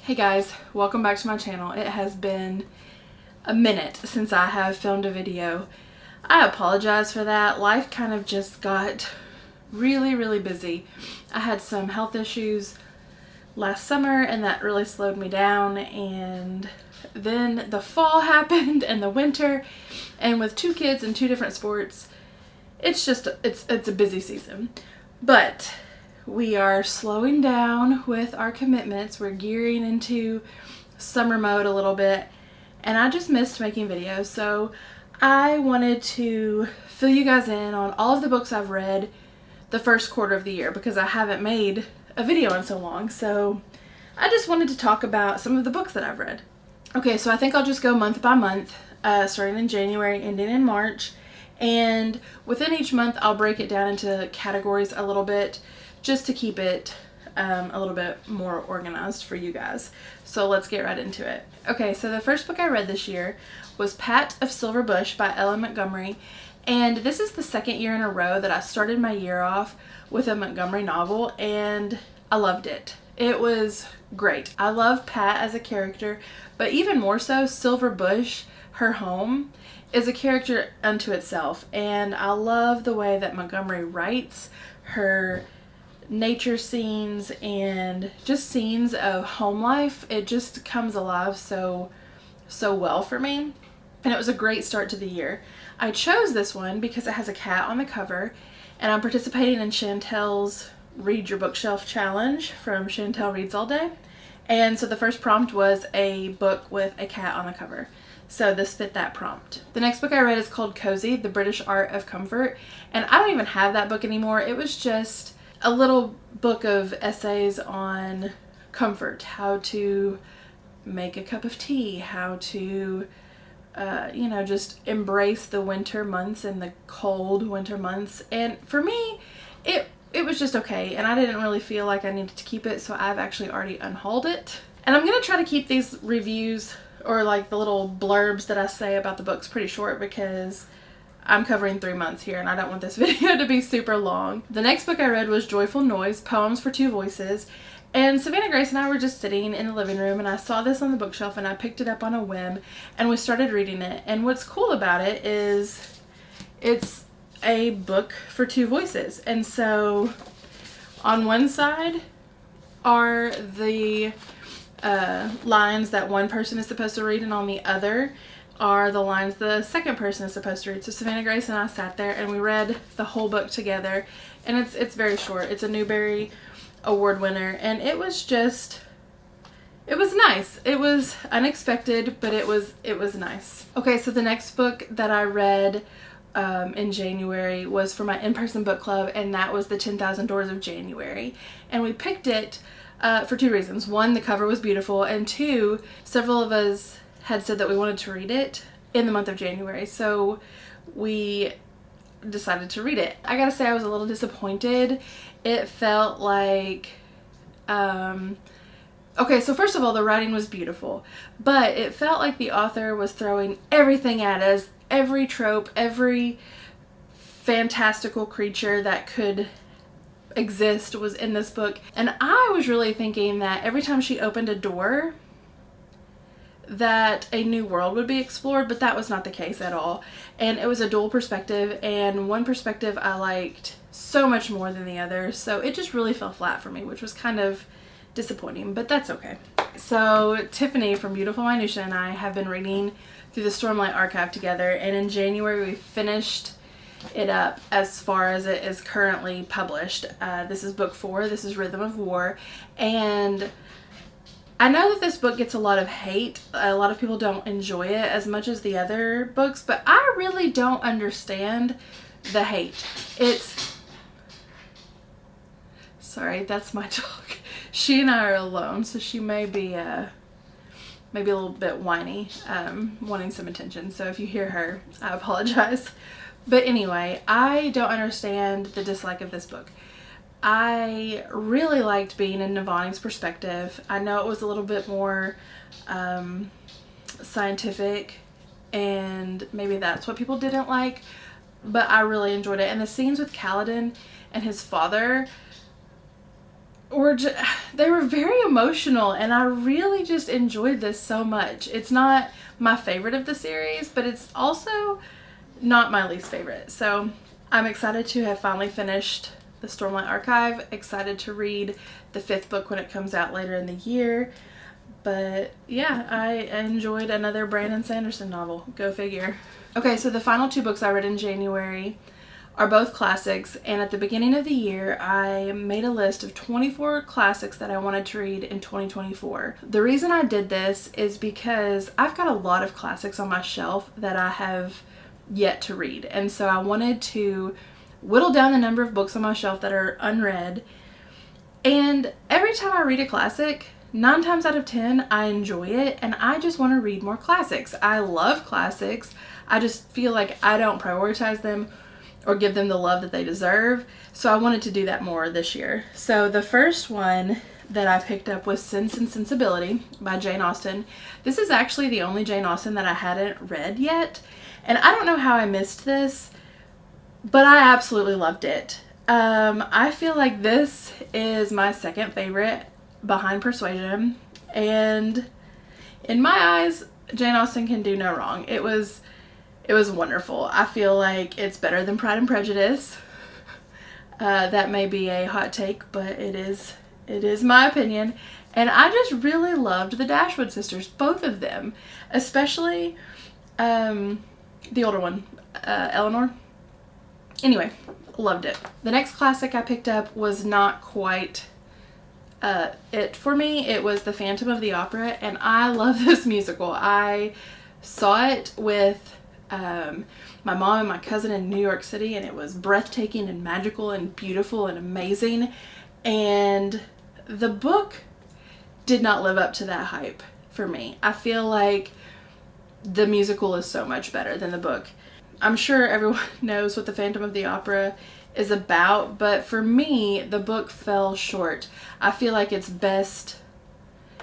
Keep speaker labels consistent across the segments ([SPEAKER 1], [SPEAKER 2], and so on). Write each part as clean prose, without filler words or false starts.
[SPEAKER 1] Hey guys, welcome back to my channel. It has been a minute since I have filmed a video. I apologize for that. Life kind of just got really busy. I had some health issues last summer and that really slowed me down, and then the fall happened and the winter, and with two kids and two different sports, it's a busy season. But we are slowing down with our commitments. We're gearing into summer mode a little bit, and I just missed making videos, so I wanted to fill you guys in on all of the books I've read the first quarter of the year because I haven't made a video in so long. So I just wanted to talk about some of the books that I've read. Okay, so I think I'll just go month by month, starting in January, ending in March, and within each month I'll break it down into categories a little bit, just to keep it a little bit more organized for you guys. So let's get right into it. Okay, so the first book I read this year was Pat of Silver Bush by Ellen Montgomery, and this is the second year in a row that I started my year off with a Montgomery novel, and I loved it. It was great. I love Pat as a character, but even more so, Silver Bush, her home, is a character unto itself, and I love the way that Montgomery writes her nature scenes and just scenes of home life. It just comes alive so well for me, and it was a great start to the year. I chose this one because it has a cat on the cover, and I'm participating in Chantel's Read Your Bookshelf Challenge from Chantel Reads All Day, and so the first prompt was a book with a cat on the cover, so this fit that prompt. The next book I read is called Cozy, The British Art of Comfort, and I don't even have that book anymore. It was just a little book of essays on comfort, how to make a cup of tea, how to just embrace the winter months and the cold winter months. And for me, it was just okay, and I didn't really feel like I needed to keep it, so I've actually already unhauled it. And I'm gonna try to keep these reviews, or like the little blurbs that I say about the books, pretty short because I'm covering 3 months here and I don't want this video to be super long. The next book I read was Joyful Noise, Poems for Two Voices. And Savannah Grace and I were just sitting in the living room, and I saw this on the bookshelf and I picked it up on a whim and we started reading it. And what's cool about it is it's a book for two voices. And so on one side are the lines that one person is supposed to read, and on the other are the lines the second person is supposed to read. So Savannah Grace and I sat there and we read the whole book together, and it's very short. It's a Newbery Award winner, and it was nice. It was unexpected, but it was nice. Okay, so the next book that I read in January was for my in-person book club, and that was The 10,000 Doors of January, and we picked it for two reasons. One, the cover was beautiful, and two, several of us had said that we wanted to read it in the month of January, so we decided to read it. I gotta say, I was a little disappointed. It felt like okay, so first of all, the writing was beautiful, but it felt like the author was throwing everything at us, every trope, every fantastical creature that could exist was in this book, and I was really thinking that every time she opened a door that a new world would be explored, but that was not the case at all. And it was a dual perspective, and one perspective I liked so much more than the other, so it just really fell flat for me, which was kind of disappointing, but that's okay. So Tiffany from Beautiful Minutia and I have been reading through the Stormlight Archive together, and in January we finished it up as far as it is currently published. This is book 4. This is Rhythm of War, and I know that this book gets a lot of hate. A lot of people don't enjoy it as much as the other books, but I really don't understand the hate. Sorry, that's my dog. She and I are alone, so she may be maybe a little bit whiny, wanting some attention. So if you hear her, I apologize. But anyway, I don't understand the dislike of this book. I really liked being in Navani's perspective. I know it was a little bit more scientific, and maybe that's what people didn't like, but I really enjoyed it. And the scenes with Kaladin and his father they were very emotional, and I really just enjoyed this so much. It's not my favorite of the series, but it's also not my least favorite. So I'm excited to have finally finished the Stormlight Archive, excited to read the 5th book when it comes out later in the year. But yeah, I enjoyed another Brandon Sanderson novel. Go figure. Okay, so the final 2 books I read in January are both classics, and at the beginning of the year I made a list of 24 classics that I wanted to read in 2024. The reason I did this is because I've got a lot of classics on my shelf that I have yet to read, and so I wanted to whittle down the number of books on my shelf that are unread. And every time I read a classic, 9 times out of 10 I enjoy it, and I just want to read more classics. I love classics. I just feel like I don't prioritize them or give them the love that they deserve. So I wanted to do that more this year. So the first one that I picked up was Sense and Sensibility by Jane Austen. This is actually the only Jane Austen that I hadn't read yet. And I don't know how I missed this, but I absolutely loved it. I feel like this is my second favorite behind Persuasion. And in my eyes, Jane Austen can do no wrong. It was wonderful. I feel like it's better than Pride and Prejudice. That may be a hot take, but it is my opinion. And I just really loved the Dashwood sisters, both of them, especially the older one, Eleanor. Anyway, loved it. The next classic I picked up was not quite it for me. It was The Phantom of the Opera, and I love this musical. I saw it with my mom and my cousin in New York City, and it was breathtaking and magical and beautiful and amazing. And the book did not live up to that hype for me. I feel like the musical is so much better than the book. I'm sure everyone knows what The Phantom of the Opera is about, but for me, the book fell short. I feel like it's best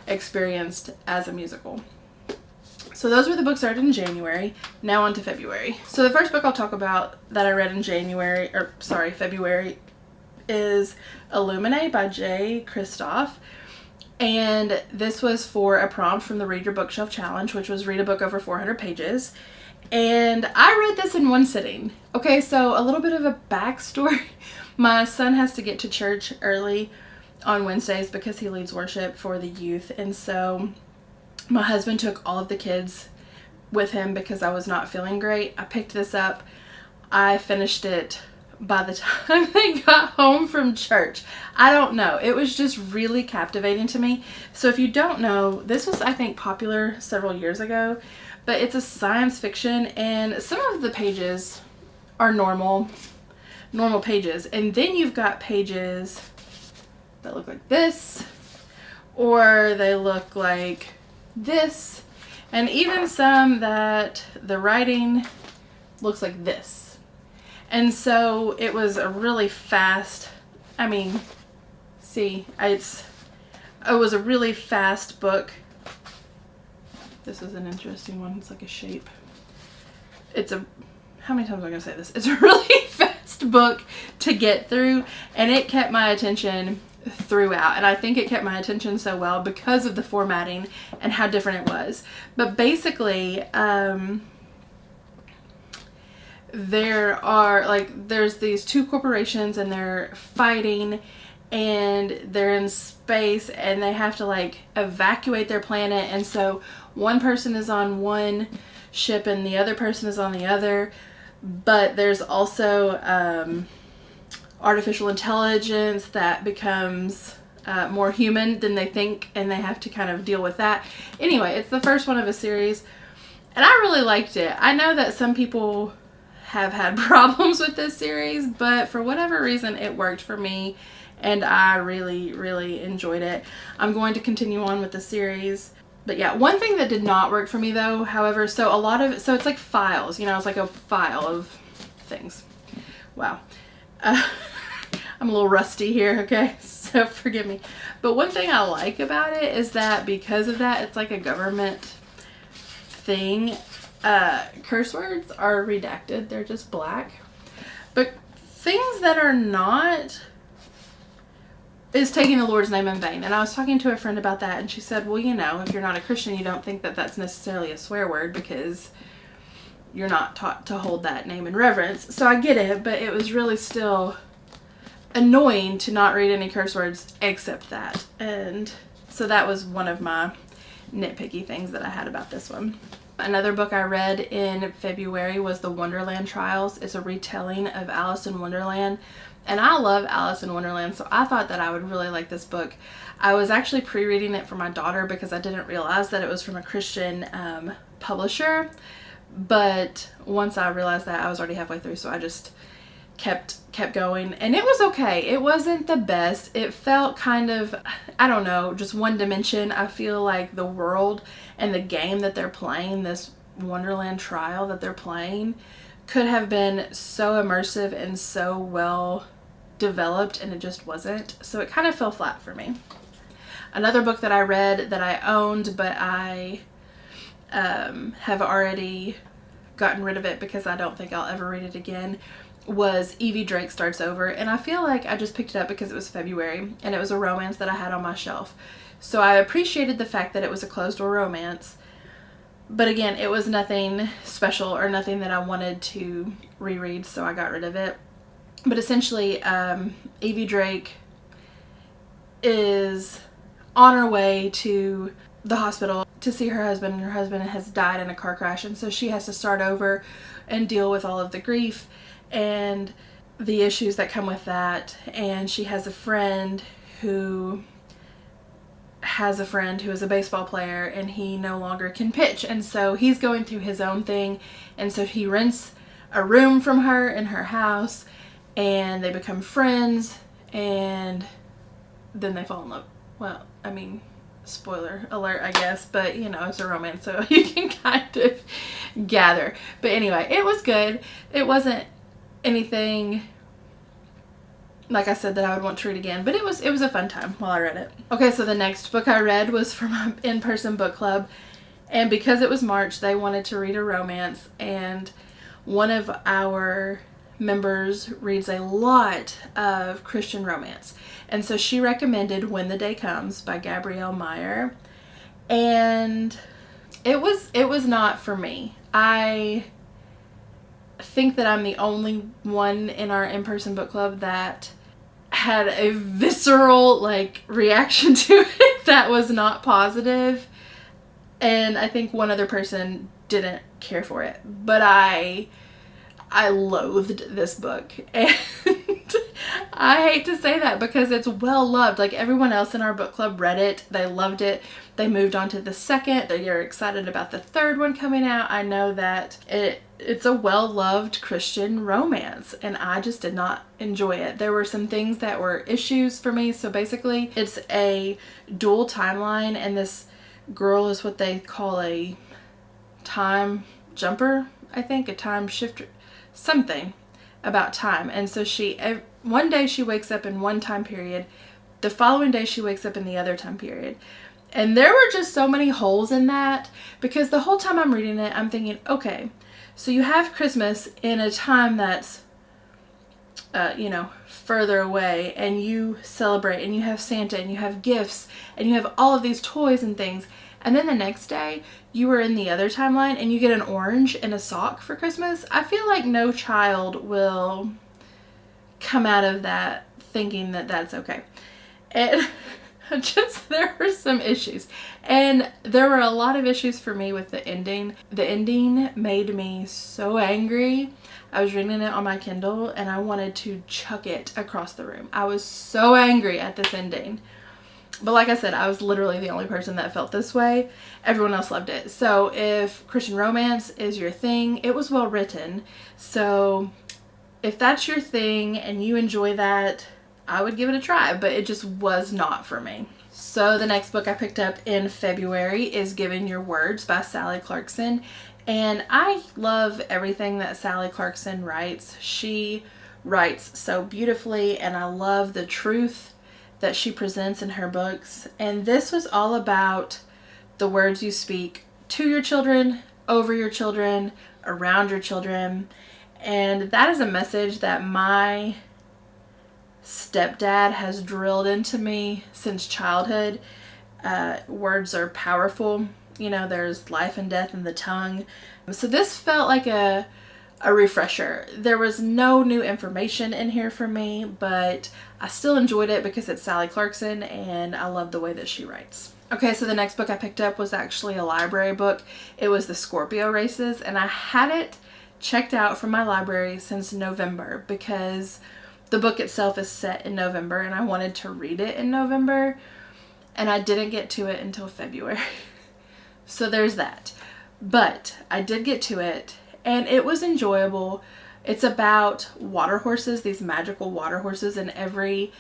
[SPEAKER 1] experienced as a musical. So those were the books I read in January. Now on to February. So the first book I'll talk about that I read in February is Illuminae by Jay Kristoff. And this was for a prompt from the Read Your Bookshelf Challenge, which was read a book over 400 pages. And I read this in one sitting. Okay, so a little bit of a backstory. My son has to get to church early on Wednesdays because he leads worship for the youth. And so my husband took all of the kids with him because I was not feeling great. I picked this up. I finished it by the time they got home from church. I don't know. It was just really captivating to me. So if you don't know, this was, I think, popular several years ago, but it's a science fiction, and some of the pages are normal pages. And then you've got pages that look like this, or they look like this, and even some that the writing looks like this. And so it was a really fast, it was a really fast book. This is an interesting one. It's like a shape. How many times am I going to say this? It's a really fast book to get through, and it kept my attention throughout. And I think it kept my attention so well because of the formatting and how different it was. But basically, there's these 2 corporations, and they're fighting, and they're in space, and they have to evacuate their planet. And so one person is on one ship and the other person is on the other, but there's also artificial intelligence that becomes more human than they think, and they have to kind of deal with that. Anyway, it's the first one of a series, and I really liked it. I know that some people have had problems with this series, but for whatever reason it worked for me, and I really, really enjoyed it. I'm going to continue on with the series. But yeah, one thing that did not work for me though, however, so it's like files, it's like a file of things. Wow. I'm a little rusty here, okay? So forgive me. But one thing I like about it is that because of that, it's like a government thing. Curse words are redacted. They're just black. But things that are not is taking the Lord's name in vain. And I was talking to a friend about that, and she said, well, you know, if you're not a Christian, you don't think that that's necessarily a swear word because you're not taught to hold that name in reverence. So I get it, but it was really still annoying to not read any curse words except that. And so that was one of my nitpicky things that I had about this one. Another book I read in February was The Wonderland Trials. It's a retelling of Alice in Wonderland. And I love Alice in Wonderland, so I thought that I would really like this book. I was actually pre-reading it for my daughter because I didn't realize that it was from a Christian publisher. But once I realized that, I was already halfway through, so I just kept going. And it was okay. It wasn't the best. It felt kind of, I don't know, just one dimension. I feel like the world and the game that they're playing, this Wonderland trial that they're playing, could have been so immersive and so well developed, and it just wasn't. So it kind of fell flat for me. Another book that I read that I owned, but I have already gotten rid of it because I don't think I'll ever read it again, was Evie Drake Starts Over. And I feel like I just picked it up because it was February and it was a romance that I had on my shelf. So I appreciated the fact that it was a closed door romance. But again, it was nothing special or nothing that I wanted to reread, so I got rid of it. But essentially, Evie Drake is on her way to the hospital to see her husband, and her husband has died in a car crash, and so she has to start over and deal with all of the grief and the issues that come with that. And she has a friend who is a baseball player, and he no longer can pitch, and so he's going through his own thing, and so he rents a room from her in her house, and they become friends, and then they fall in love. Well, I mean, spoiler alert, I guess, but you know, it's a romance, so you can kind of gather. But anyway, it was good. It wasn't anything, like I said, that I would want to read again, but it was a fun time while I read it. Okay, so the next book I read was from an in-person book club, and because it was March, they wanted to read a romance, and one of our members reads a lot of Christian romance, and so she recommended When the Day Comes by Gabrielle Meyer, and it was not for me. I think that I'm the only one in our in-person book club that had a visceral reaction to it that was not positive, and I think one other person didn't care for it, but I loathed this book. And I hate to say that because it's well loved. Like, everyone else in our book club read it, they loved it, they moved on to the second, they're excited about the third one coming out. I know that it's a well loved Christian romance, and I just did not enjoy it. There were some things that were issues for me. So basically, it's a dual timeline, and this girl is what they call a time jumper, I think, a time shifter, something about time. And so one day she wakes up in one time period, the following day she wakes up in the other time period. And there were just so many holes in that, because the whole time I'm reading it, I'm thinking, okay, so you have Christmas in a time that's further away, and you celebrate, and you have Santa, and you have gifts, and you have all of these toys and things, and then the next day you were in the other timeline and you get an orange and a sock for Christmas. I feel like no child will come out of that thinking that that's okay. And there were some issues, and there were a lot of issues for me with the ending. The ending made me so angry. I was reading it on my Kindle and I wanted to chuck it across the room. I was so angry at this ending. But like I said, I was literally the only person that felt this way. Everyone else loved it. So if Christian romance is your thing, it was well written. So if that's your thing and you enjoy that, I would give it a try, but it just was not for me. So the next book I picked up in February is Given Your Words by Sally Clarkson. And I love everything that Sally Clarkson writes. She writes so beautifully, and I love the truth that she presents in her books. And this was all about the words you speak to your children, over your children, around your children. And that is a message that my stepdad has drilled into me since childhood. Words are powerful. You know, there's life and death in the tongue. So this felt like a refresher. There was no new information in here for me, but I still enjoyed it because it's Sally Clarkson and I love the way that she writes. Okay, so the next book I picked up was actually a library book. It was The Scorpio Races, and I had it checked out from my library since November because the book itself is set in November and I wanted to read it in November, and I didn't get to it until February. So there's that. But I did get to it and it was enjoyable. It's about water horses, these magical water horses, and every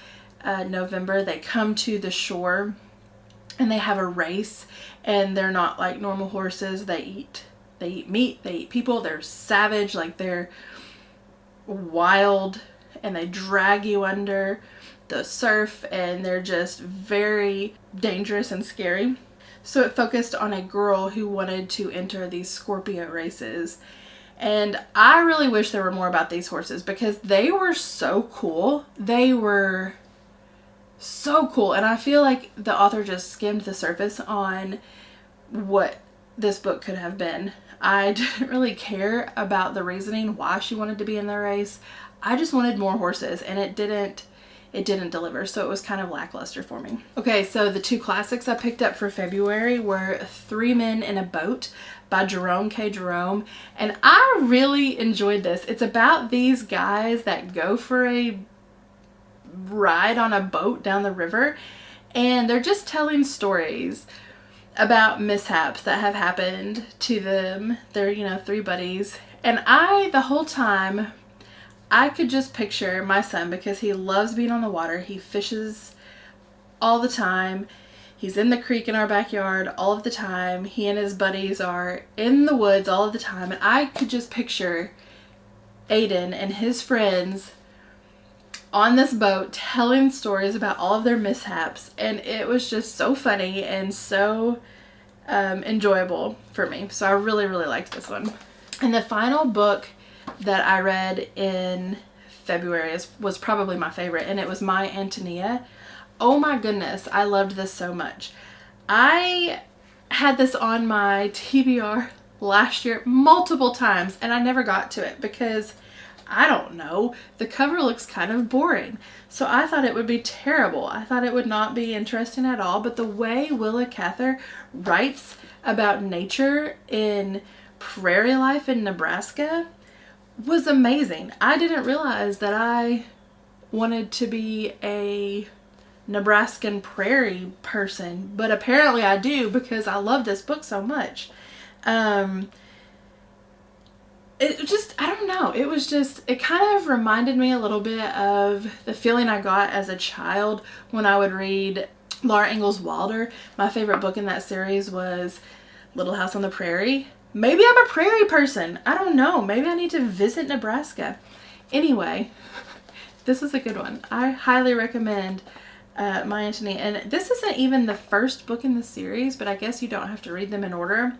[SPEAKER 1] November they come to the shore and they have a race, and they're not like normal horses. They eat meat, they eat people, they're savage, like they're wild, and they drag you under the surf, and they're just very dangerous and scary. So it focused on a girl who wanted to enter these Scorpio races. And I really wish there were more about these horses because they were so cool. They were so cool. And I feel like the author just skimmed the surface on what this book could have been. I didn't really care about the reasoning why she wanted to be in the race. I just wanted more horses, and it didn't deliver, so it was kind of lackluster for me. Okay, so the two classics I picked up for February were Three Men in a Boat by Jerome K. Jerome, and I really enjoyed this. It's about these guys that go for a ride on a boat down the river, and they're just telling stories about mishaps that have happened to them. They're, you know, three buddies, and the whole time, I could just picture my son, because he loves being on the water. He fishes all the time. He's in the creek in our backyard all of the time. He and his buddies are in the woods all of the time. And I could just picture Aiden and his friends on this boat telling stories about all of their mishaps. And it was just so funny and so enjoyable for me. So I really, really liked this one. And the final book that I read in February was probably my favorite, and it was My Antonia. Oh my goodness, I loved this so much. I had this on my TBR last year multiple times, and I never got to it because, I don't know, the cover looks kind of boring. So I thought it would be terrible. I thought it would not be interesting at all, but the way Willa Cather writes about nature in prairie life in Nebraska was amazing. I didn't realize that I wanted to be a Nebraskan prairie person, but apparently I do because I love this book so much. It just, I don't know, it kind of reminded me a little bit of the feeling I got as a child when I would read Laura Ingalls Wilder. My favorite book in that series was Little House on the Prairie. Maybe I'm a prairie person. I don't know. Maybe I need to visit Nebraska. Anyway, this is a good one. I highly recommend My Antonia. And this isn't even the first book in the series, but I guess you don't have to read them in order.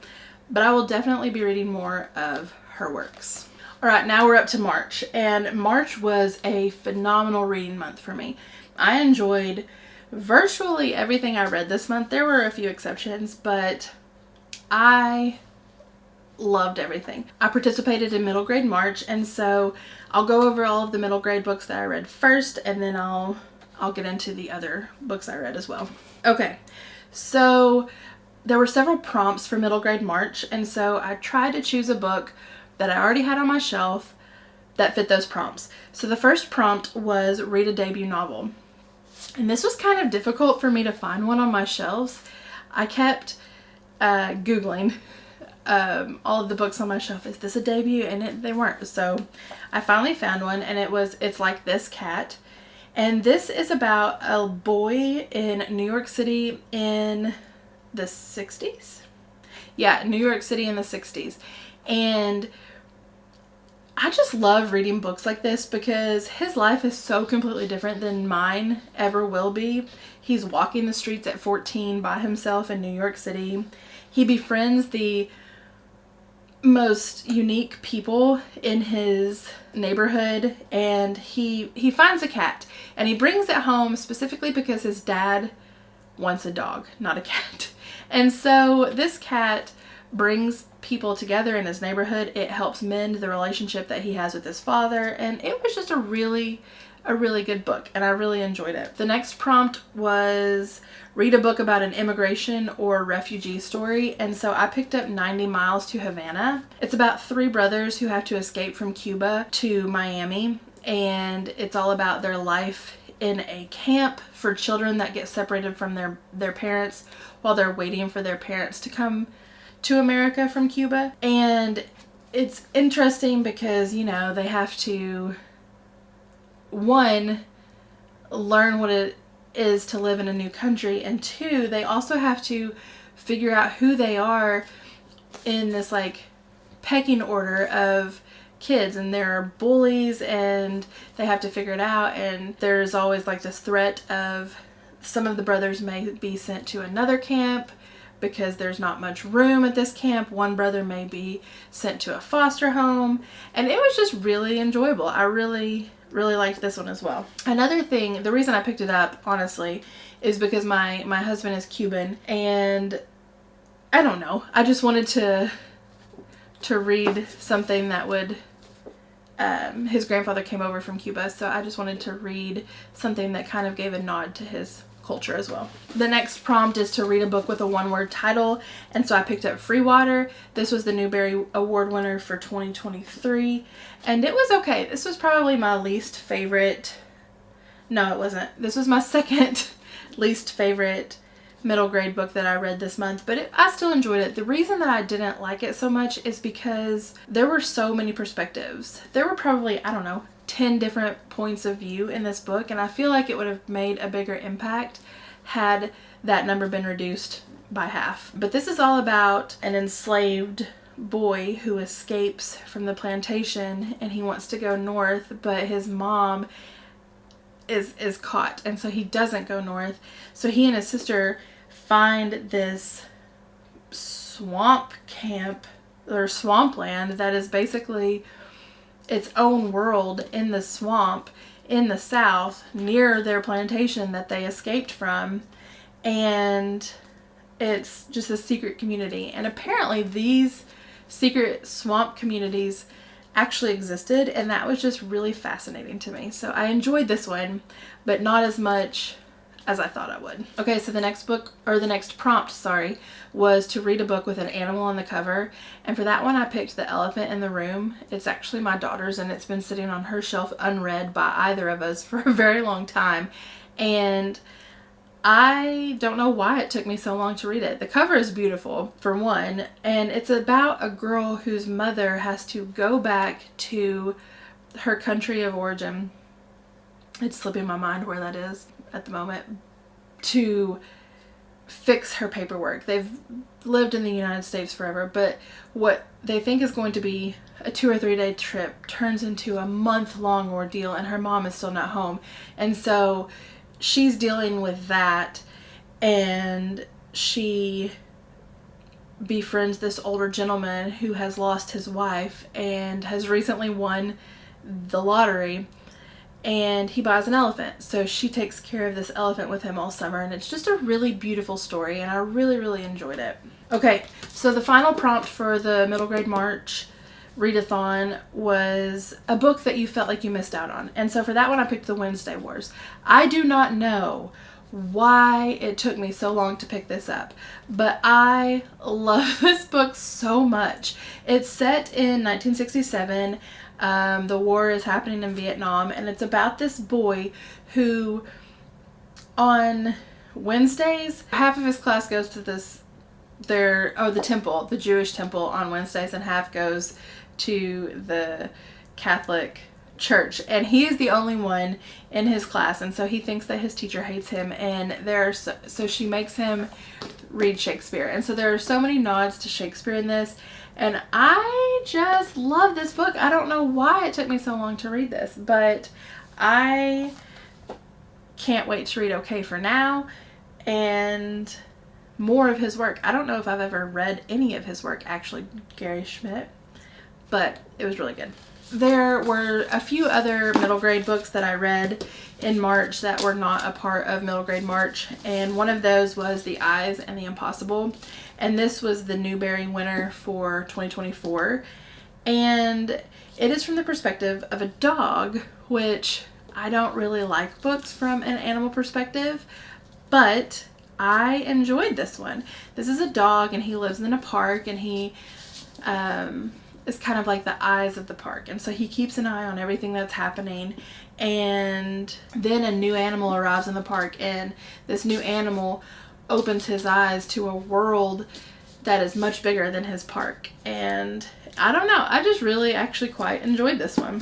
[SPEAKER 1] But I will definitely be reading more of her works. All right, now we're up to March. And March was a phenomenal reading month for me. I enjoyed virtually everything I read this month. There were a few exceptions, but I loved everything. I participated in middle grade March, and so I'll go over all of the middle grade books that I read first, and then I'll get into the other books I read as well. Okay, so there were several prompts for middle grade March, and so I tried to choose a book that I already had on my shelf that fit those prompts. So the first prompt was read a debut novel, and this was kind of difficult for me to find one on my shelves. I kept Googling all of the books on my shelf. Is this a debut? And they weren't. So I finally found one, and It's Like This Cat. And this is about a boy in New York City in the 60s. Yeah, New York City in the 60s. And I just love reading books like this because his life is so completely different than mine ever will be. He's walking the streets at 14 by himself in New York City. He befriends the most unique people in his neighborhood, and he finds a cat and he brings it home specifically because his dad wants a dog, not a cat. And so this cat brings people together in his neighborhood. It helps mend the relationship that he has with his father, and it was just a really good book, and I really enjoyed it. The next prompt was read a book about an immigration or refugee story, and so I picked up 90 Miles to Havana. It's about 3 brothers who have to escape from Cuba to Miami, and it's all about their life in a camp for children that get separated from their parents while they're waiting for their parents to come to America from Cuba. And it's interesting because, you know, they have to, one, learn what it is to live in a new country, and 2, they also have to figure out who they are in this like pecking order of kids, and there are bullies and they have to figure it out, and there's always like this threat of some of the brothers may be sent to another camp because there's not much room at this camp. One brother may be sent to a foster home, and it was just really enjoyable. I really liked this one as well. Another thing, the reason I picked it up, honestly, is because my husband is Cuban, and I don't know, I just wanted to read something that would, his grandfather came over from Cuba, so I just wanted to read something that kind of gave a nod to his culture as well. The next prompt is to read a book with a one-word title, and so I picked up Free Water. This was the Newbery Award winner for 2023, and it was okay. This was probably my least favorite. No, it wasn't. This was my second least favorite middle grade book that I read this month, but I still enjoyed it. The reason that I didn't like it so much is because there were so many perspectives. There were probably, I don't know, 10 different points of view in this book, and I feel like it would have made a bigger impact had that number been reduced by half. But this is all about an enslaved boy who escapes from the plantation, and he wants to go north, but his mom is caught, and so he doesn't go north. So he and his sister find this swamp camp or swampland that is basically its own world in the swamp in the south near their plantation that they escaped from, and it's just a secret community. And apparently these secret swamp communities actually existed, and that was just really fascinating to me. So I enjoyed this one, but not as much as I thought I would. Okay, so the next book, or the next prompt, sorry, was to read a book with an animal on the cover. And for that one, I picked The Elephant in the Room. It's actually my daughter's, and it's been sitting on her shelf unread by either of us for a very long time. And I don't know why it took me so long to read it. The cover is beautiful, for one, and it's about a girl whose mother has to go back to her country of origin. It's slipping my mind where that is at the moment, to fix her paperwork. They've lived in the United States forever, but what they think is going to be a 2 or 3 day trip turns into a month-long ordeal, and her mom is still not home. And so she's dealing with that, and she befriends this older gentleman who has lost his wife and has recently won the lottery, and he buys an elephant. So she takes care of this elephant with him all summer, and it's just a really beautiful story, and I really enjoyed it. Okay, so the final prompt for the middle grade March readathon was a book that you felt like you missed out on. And so for that one, I picked The Wednesday Wars. I do not know why it took me so long to pick this up, but I love this book so much. It's set in 1967. The war is happening in Vietnam, and it's about this boy who on Wednesdays, half of his class goes to the temple, the Jewish temple on Wednesdays, and half goes to the Catholic church, and he is the only one in his class, and so he thinks that his teacher hates him, and so she makes him read Shakespeare. And so there are so many nods to Shakespeare in this, and I just love this book. I don't know why it took me so long to read this, but I can't wait to read OK for Now and more of his work. I don't know if I've ever read any of his work, actually, Gary Schmidt, but it was really good. There were a few other middle grade books that I read in March that were not a part of middle grade March, and one of those was The Eyes and the Impossible, and this was the Newbery winner for 2024, and it is from the perspective of a dog, which I don't really like books from an animal perspective, but I enjoyed this one. This is a dog, and he lives in a park, and he is kind of like the eyes of the park, and so he keeps an eye on everything that's happening. And then a new animal arrives in the park, and this new animal opens his eyes to a world that is much bigger than his park. And I don't know, I just really actually quite enjoyed this one.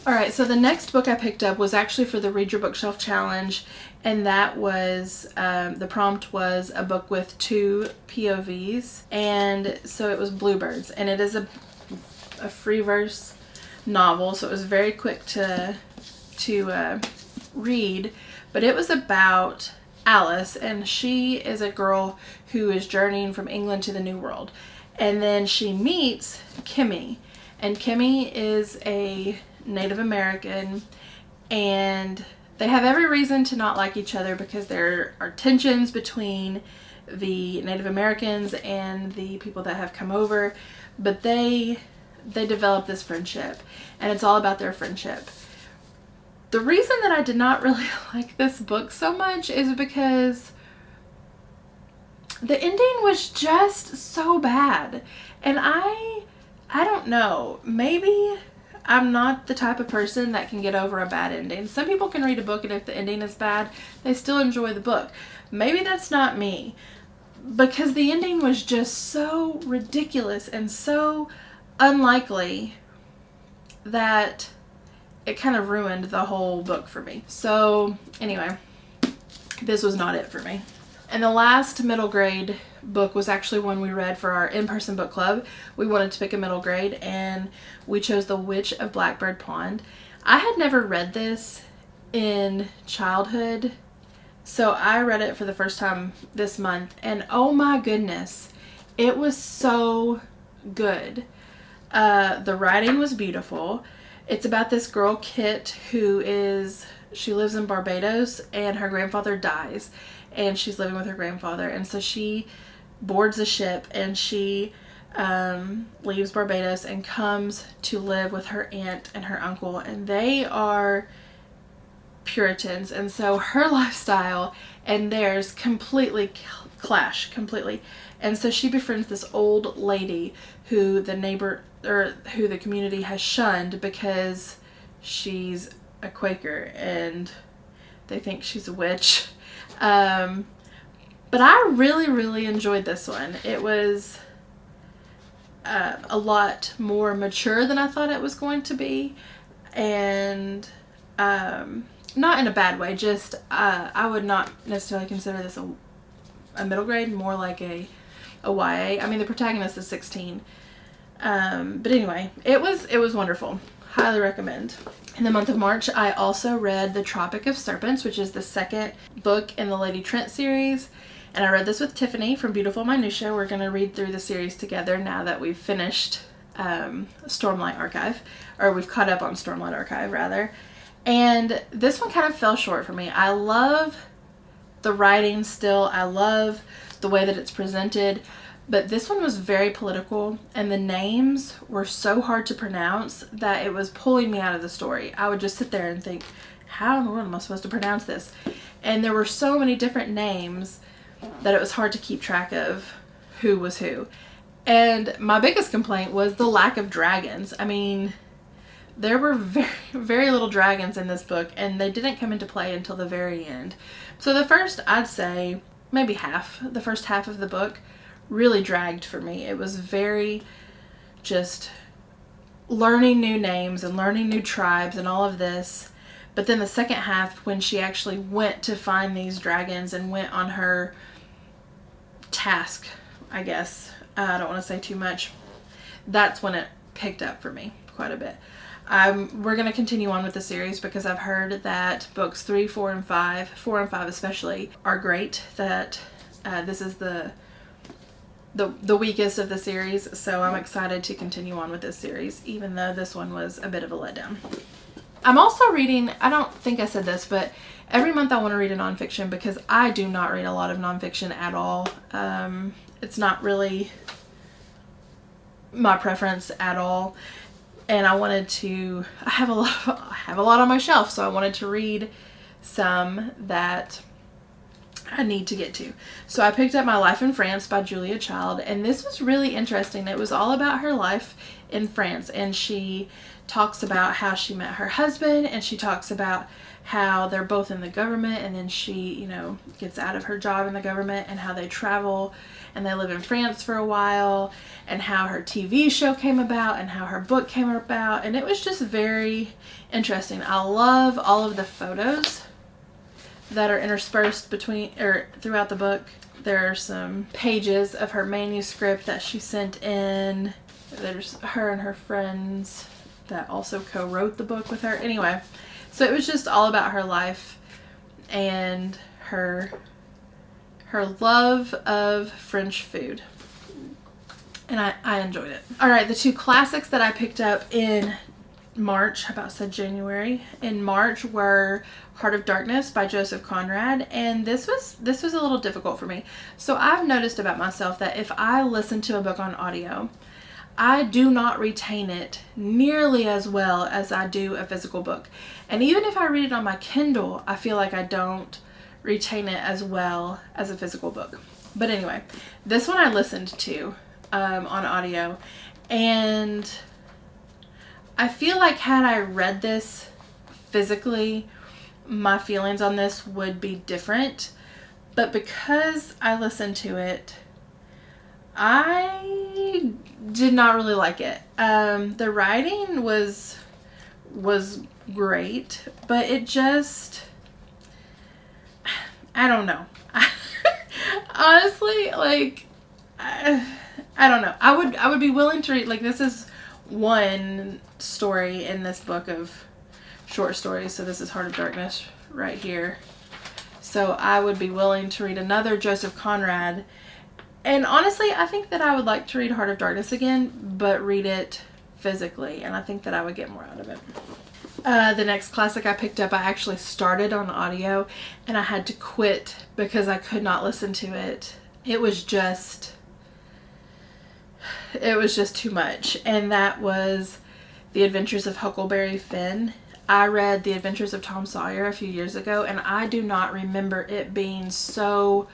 [SPEAKER 1] Alright, so the next book I picked up was actually for the Read Your Bookshelf Challenge, and that was, the prompt was a book with 2 POVs, and so it was Bluebirds, and it is a free verse novel, so it was very quick to read, but it was about Alice, and she is a girl who is journeying from England to the New World, and then she meets Kimmy, and Kimmy is a Native American, and they have every reason to not like each other because there are tensions between the Native Americans and the people that have come over, but they develop this friendship, and it's all about their friendship. The reason that I did not really like this book so much is because the ending was just so bad, and I don't know, maybe I'm not the type of person that can get over a bad ending. Some people can read a book, and if the ending is bad, they still enjoy the book. Maybe that's not me, because the ending was just so ridiculous and so unlikely that it kind of ruined the whole book for me. So anyway, this was not it for me. And the last middle grade book was actually one we read for our in-person book club. We wanted to pick a middle grade, and we chose The Witch of Blackbird Pond. I had never read this in childhood, so I read it for the first time this month, and oh my goodness, it was so good. The writing was beautiful. It's about this girl, Kit, she lives in Barbados, and her grandfather dies, and she's living with her grandfather, and so she boards a ship, and she leaves Barbados and comes to live with her aunt and her uncle, and they are Puritans, and so her lifestyle and theirs completely clash completely, and so she befriends this old lady who the community has shunned because she's a Quaker and they think she's a witch. But I really enjoyed this one. It was a lot more mature than I thought it was going to be, and not in a bad way, just I would not necessarily consider this a middle grade, more like a YA. I mean, the protagonist is 16. But anyway, it was wonderful. Highly recommend. In the month of March, I also read The Tropic of Serpents, which is the second book in the Lady Trent series. And I read this with Tiffany from Beautiful Minutia. We're going to read through the series together now that we've finished Stormlight Archive. Or we've caught up on Stormlight Archive, rather. And this one kind of fell short for me. I love the writing still. I love the way that it's presented. But this one was very political, and the names were so hard to pronounce that it was pulling me out of the story. I would just sit there and think, how in the world am I supposed to pronounce this? And there were so many different names that it was hard to keep track of who was who. And my biggest complaint was the lack of dragons. I mean, there were very little dragons in this book, and they didn't come into play until the very end. So the first, I'd say, maybe the first half of the book really dragged for me. It was very just learning new names and learning new tribes and all of this. But then the second half, when she actually went to find these dragons and went on her task, I guess, I don't want to say too much, that's when it picked up for me quite a bit. We're going to continue on with the series because I've heard that books 3, 4, and 5, 4 and 5 especially, are great, that this is the the weakest of the series, so I'm excited to continue on with this series, even though this one was a bit of a letdown. I'm also reading, I don't think I said this, but every month I want to read a nonfiction because I do not read a lot of nonfiction at all. It's not really my preference at all. And I wanted to, I have a lot on my shelf, so I wanted to read some that I need to get to. So I picked up My Life in France by Julia Child, and this was really interesting. It was all about her life in France, and she talks about how she met her husband, and she talks about how they're both in the government, and then she, you know, gets out of her job in the government, and how they travel and they live in France for a while, and how her TV show came about and how her book came about. And it was just very interesting. I love all of the photos that are interspersed between or throughout the book. There are some pages of her manuscript that she sent in. There's her and her friends that also co-wrote the book with her. Anyway, so it was just all about her life and her love of French food. And I enjoyed it. All right, the two classics that I picked up in March, I about said January, in March were Heart of Darkness by Joseph Conrad, and this was a little difficult for me. So I've noticed about myself that if I listen to a book on audio, I do not retain it nearly as well as I do a physical book. And even if I read it on my Kindle, I feel like I don't retain it as well as a physical book. But anyway, this one I listened to on audio, and I feel like had I read this physically, my feelings on this would be different. But because I listened to it, I did not really like it. The writing was great, but it just, I don't know. Honestly, like, I don't know. I would be willing to read, like, this is one story in this book of short stories. So this is Heart of Darkness right here. So I would be willing to read another Joseph Conrad. And honestly, I think that I would like to read Heart of Darkness again, but read it physically. And I think that I would get more out of it. The next classic I picked up, I actually started on audio, and I had to quit because I could not listen to it. It was just too much. And that was The Adventures of Huckleberry Finn. I read The Adventures of Tom Sawyer a few years ago, and I do not remember it being so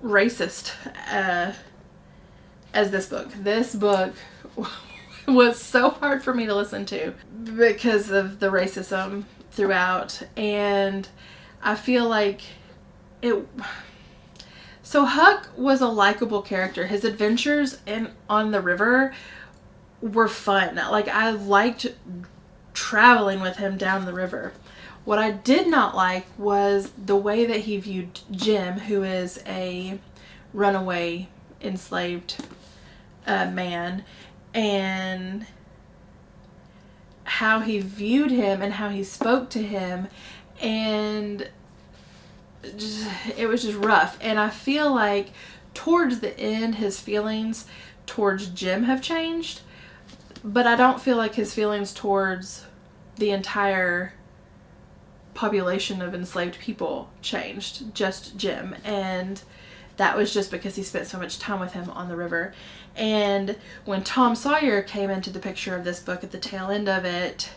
[SPEAKER 1] racist as this book. This book was so hard for me to listen to because of the racism throughout, and I feel like it. So Huck was a likable character. His adventures on the river were fun. Like, I liked traveling with him down the river. What I did not like was the way that he viewed Jim, who is a runaway enslaved man, and how he viewed him and how he spoke to him, and it was just rough. And I feel like towards the end his feelings towards Jim have changed, but I don't feel like his feelings towards the entire population of enslaved people changed, just Jim. And that was just because he spent so much time with him on the river. And when Tom Sawyer came into the picture of this book at the tail end of it,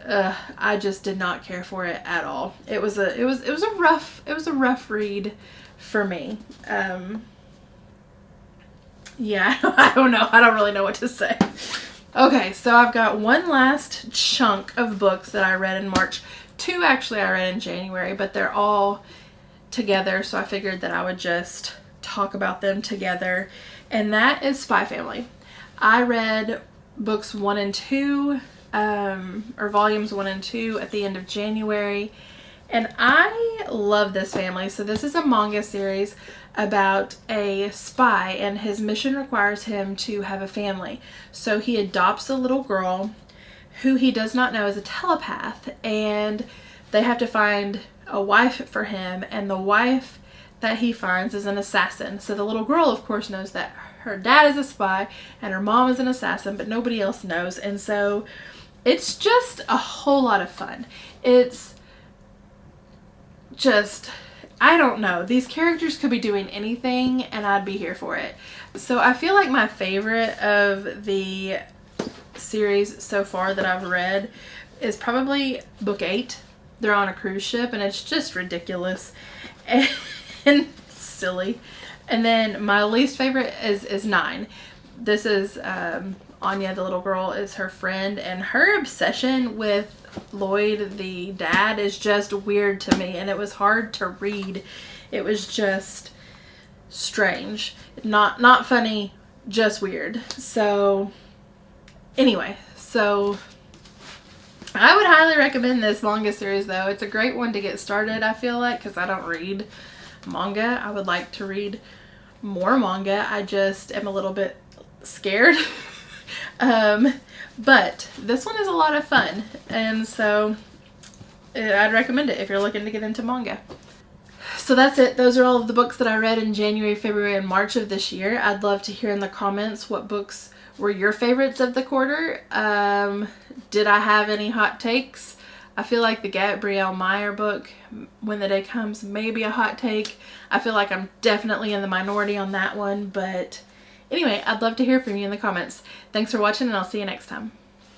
[SPEAKER 1] I just did not care for it at all. It was a rough read for me. Yeah, I don't know. I don't really know what to say. Okay, so I've got one last chunk of books that I read in March. Two actually I read in January, but they're all together, so I figured that I would just talk about them together. And that is Spy Family. I read books 1 and 2, or volumes 1 and 2 at the end of January, and I love this family. So this is a manga series about a spy, and his mission requires him to have a family. So he adopts a little girl who he does not know is a telepath, and they have to find a wife for him, and the wife that he finds is an assassin. So the little girl, of course, knows that her dad is a spy and her mom is an assassin, but nobody else knows. And so it's just a whole lot of fun. It's just, I don't know. These characters could be doing anything and I'd be here for it. So I feel like my favorite of the series so far that I've read is probably book 8. They're on a cruise ship and it's just ridiculous and silly. And then my least favorite is 9. This is Anya, the little girl, is her friend, and her obsession with Lloyd, the dad, is just weird to me, and it was hard to read. It was just strange. Not funny, just weird. So anyway, so I would highly recommend this manga series though. It's a great one to get started, I feel like, because I don't read manga. I would like to read more manga. I just am a little bit scared. But this one is a lot of fun, and so I'd recommend it if you're looking to get into manga. So that's it. Those are all of the books that I read in January, February, and March of this year. I'd love to hear in the comments what books were your favorites of the quarter. Did I have any hot takes? I feel like the Gabrielle Meyer book, When the Day Comes, may be a hot take. I feel like I'm definitely in the minority on that one, but anyway, I'd love to hear from you in the comments. Thanks for watching, and I'll see you next time.